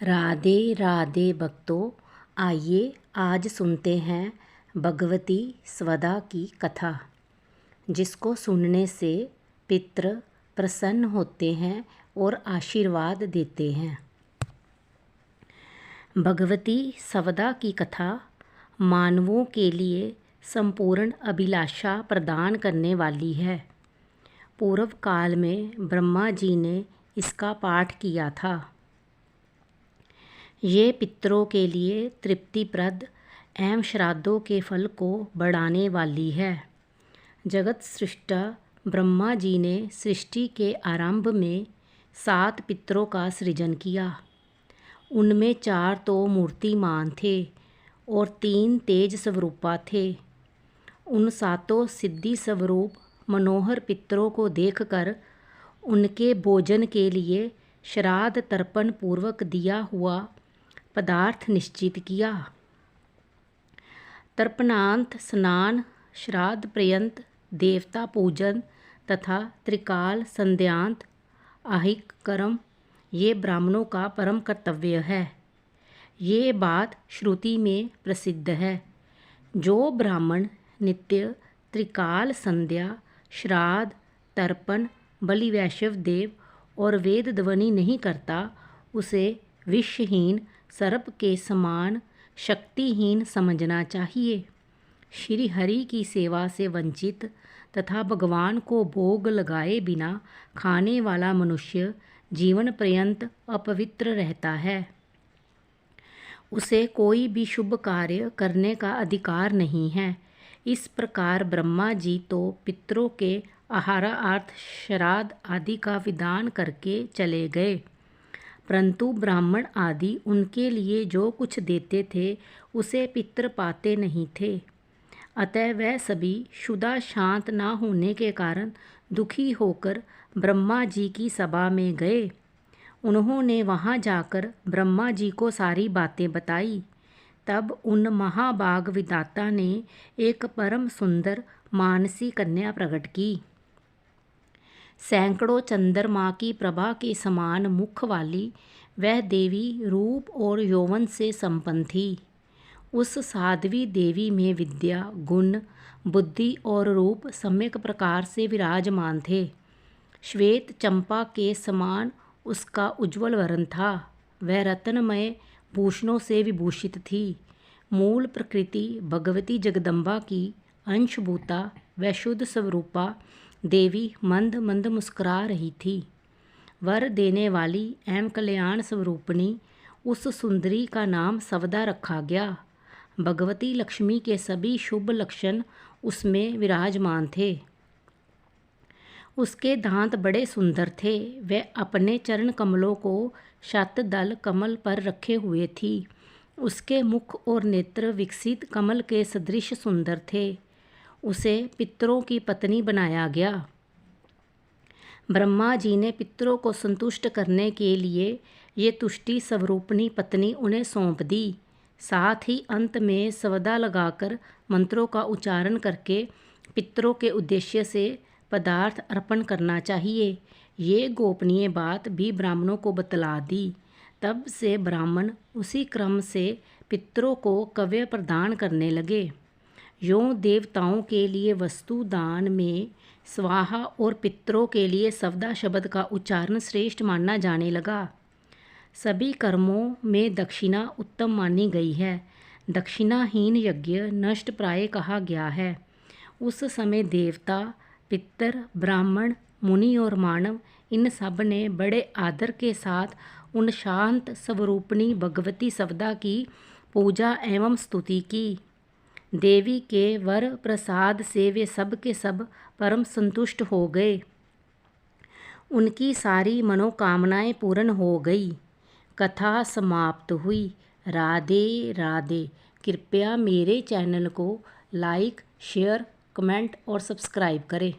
राधे राधे भक्तों, आइए आज सुनते हैं भगवती स्वदा की कथा, जिसको सुनने से पितृ प्रसन्न होते हैं और आशीर्वाद देते हैं। भगवती स्वदा की कथा मानवों के लिए संपूर्ण अभिलाषा प्रदान करने वाली है। पूर्व काल में ब्रह्मा जी ने इसका पाठ किया था। ये पितरों के लिए तृप्तिप्रद एवं श्राद्धों के फल को बढ़ाने वाली है। जगत सृष्टा ब्रह्मा जी ने सृष्टि के आरंभ में 7 पितरों का सृजन किया। उनमें 4 तो मूर्तिमान थे और 3 तेज स्वरूपा थे। उन 7 सिद्धि स्वरूप मनोहर पितरों को देखकर उनके भोजन के लिए श्राद्ध तर्पण पूर्वक दिया हुआ पदार्थ निश्चित किया। तर्पणांत स्नान, श्राद्ध पर्यंत देवता पूजन तथा त्रिकाल संध्यांत आहिक कर्म ये ब्राह्मणों का परम कर्तव्य है। ये बात श्रुति में प्रसिद्ध है। जो ब्राह्मण नित्य त्रिकाल संध्या, श्राद्ध, तर्पण, बलि वैष्णव देव और वेद ध्वनि नहीं करता, उसे विषहीन सर्प के समान शक्तिहीन समझना चाहिए। श्री हरि की सेवा से वंचित तथा भगवान को भोग लगाए बिना खाने वाला मनुष्य जीवन पर्यंत अपवित्र रहता है। उसे कोई भी शुभ कार्य करने का अधिकार नहीं है। इस प्रकार ब्रह्मा जी तो पितरों के आहारार्थ श्राद्ध आदि का विधान करके चले गए, परंतु ब्राह्मण आदि उनके लिए जो कुछ देते थे उसे पितृ पाते नहीं थे। अतः वह सभी क्षुधा शांत न होने के कारण दुखी होकर ब्रह्मा जी की सभा में गए। उन्होंने वहां जाकर ब्रह्मा जी को सारी बातें बताई। तब उन महाभाग विधाता ने एक परम सुंदर मानसी कन्या प्रकट की। सैकड़ों चंद्रमा की प्रभा के समान मुख वाली वह देवी रूप और यौवन से संपन्न थी। उस साध्वी देवी में विद्या, गुण, बुद्धि और रूप सम्यक प्रकार से विराजमान थे। श्वेत चंपा के समान उसका उज्ज्वल वर्ण था। वह रत्नमय भूषणों से विभूषित थी। मूल प्रकृति भगवती जगदम्बा की अंशभूता व शुद्ध स्वरूपा देवी मंद मंद मुस्कुरा रही थी। वर देने वाली एवं कल्याण स्वरूपिणी उस सुंदरी का नाम स्वदा रखा गया। भगवती लक्ष्मी के सभी शुभ लक्षण उसमें विराजमान थे। उसके दांत बड़े सुंदर थे। वह अपने चरण कमलों को शतदल कमल पर रखे हुए थी। उसके मुख और नेत्र विकसित कमल के सदृश सुंदर थे। उसे पितरों की पत्नी बनाया गया। ब्रह्मा जी ने पितरों को संतुष्ट करने के लिए ये तुष्टि स्वरूपिणी पत्नी उन्हें सौंप दी। साथ ही अंत में स्वदा लगाकर मंत्रों का उच्चारण करके पितरों के उद्देश्य से पदार्थ अर्पण करना चाहिए। ये गोपनीय बात भी ब्राह्मणों को बतला दी। तब से ब्राह्मण उसी क्रम से पितरों को कव्य प्रदान करने लगे। यों देवताओं के लिए वस्तु दान में स्वाहा और पितरों के लिए स्वदा शब्द का उच्चारण श्रेष्ठ माना जाने लगा। सभी कर्मों में दक्षिणा उत्तम मानी गई है। दक्षिणाहीन यज्ञ नष्ट प्राय कहा गया है। उस समय देवता, पितर, ब्राह्मण, मुनि और मानव इन सब ने बड़े आदर के साथ उन शांत स्वरूपिणी भगवती स्वदा की पूजा एवं स्तुति की। देवी के वर प्रसाद से वे सब के सब परम संतुष्ट हो गए। उनकी सारी मनोकामनाएं पूर्ण हो गई। कथा समाप्त हुई। राधे राधे। कृपया मेरे चैनल को लाइक, शेयर, कमेंट और सब्सक्राइब करें।